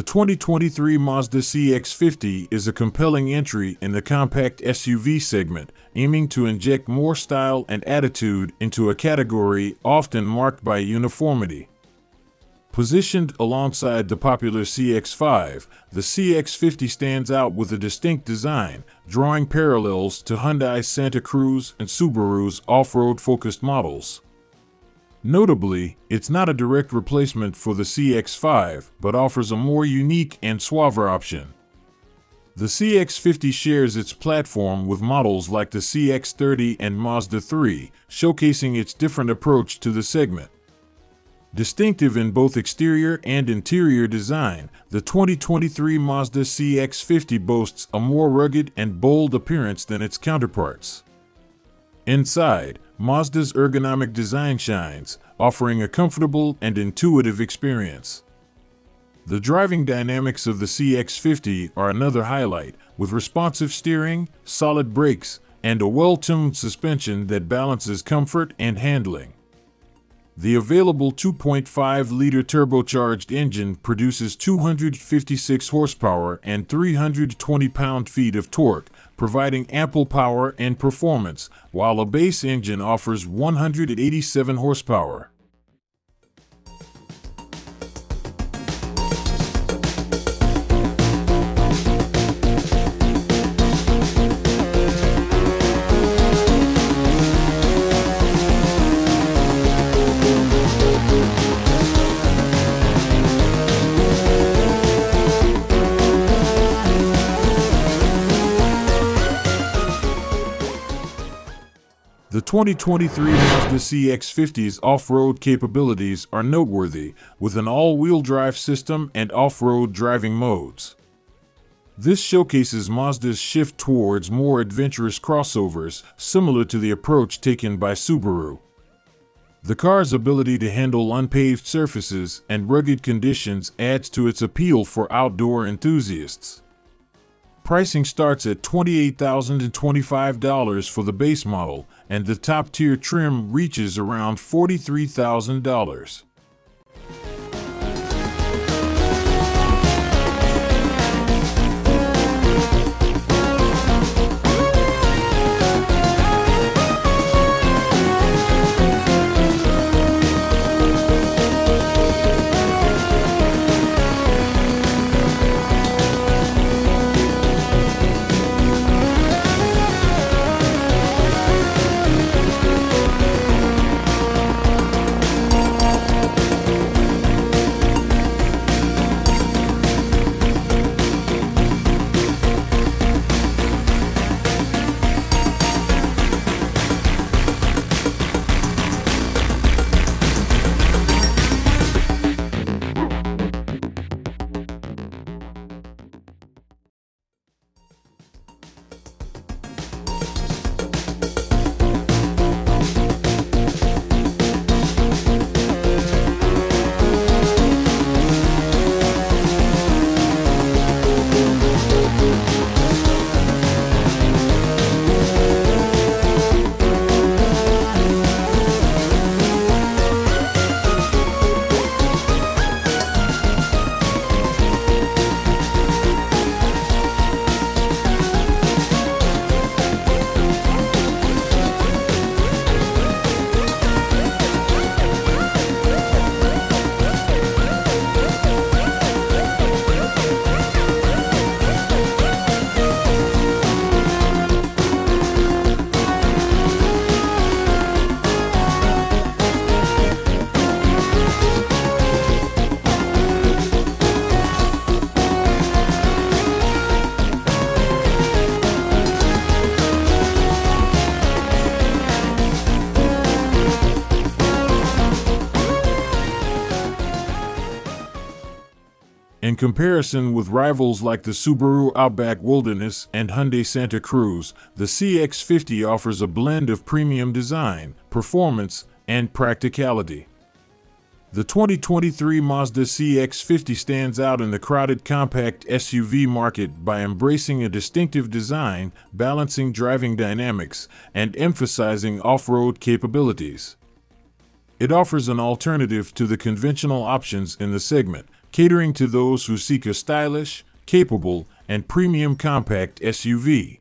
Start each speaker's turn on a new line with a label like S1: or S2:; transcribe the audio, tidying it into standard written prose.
S1: 2023 Mazda CX-50 is a compelling entry in the compact SUV segment, aiming to inject more style and attitude into a category often marked by uniformity. Positioned alongside the popular CX-5, the CX-50 stands out with a distinct design, drawing parallels to Hyundai's Santa Cruz and Subaru's off-road-focused models. Notably, it's not a direct replacement for the CX-5, but offers a more unique and suaver option. The CX-50 shares its platform with models like the CX-30 and Mazda 3, showcasing its different approach to the segment. Distinctive in both exterior and interior design, the 2023 Mazda CX-50 boasts a more rugged and bold appearance than its counterparts. Inside, Mazda's ergonomic design shines, offering a comfortable and intuitive experience. The driving dynamics of the CX-50 are another highlight, with responsive steering, solid brakes, and a well-tuned suspension that balances comfort and handling. The available 2.5-liter turbocharged engine produces 256 horsepower and 320 pound-feet of torque, providing ample power and performance, while a base engine offers 187 horsepower. The 2023 Mazda CX-50's off-road capabilities are noteworthy, with an all-wheel drive system and off-road driving modes. This showcases Mazda's shift towards more adventurous crossovers, similar to the approach taken by Subaru. The car's ability to handle unpaved surfaces and rugged conditions adds to its appeal for outdoor enthusiasts. Pricing starts at $28,025 for the base model, and the top-tier trim reaches around $43,000. In comparison with rivals like the Subaru Outback Wilderness and Hyundai Santa Cruz, the CX-50 offers a blend of premium design, performance, and practicality. The 2023 Mazda CX-50 stands out in the crowded compact SUV market by embracing a distinctive design, balancing driving dynamics, and emphasizing off-road capabilities. It offers an alternative to the conventional options in the segment, catering to those who seek a stylish, capable, and premium compact SUV.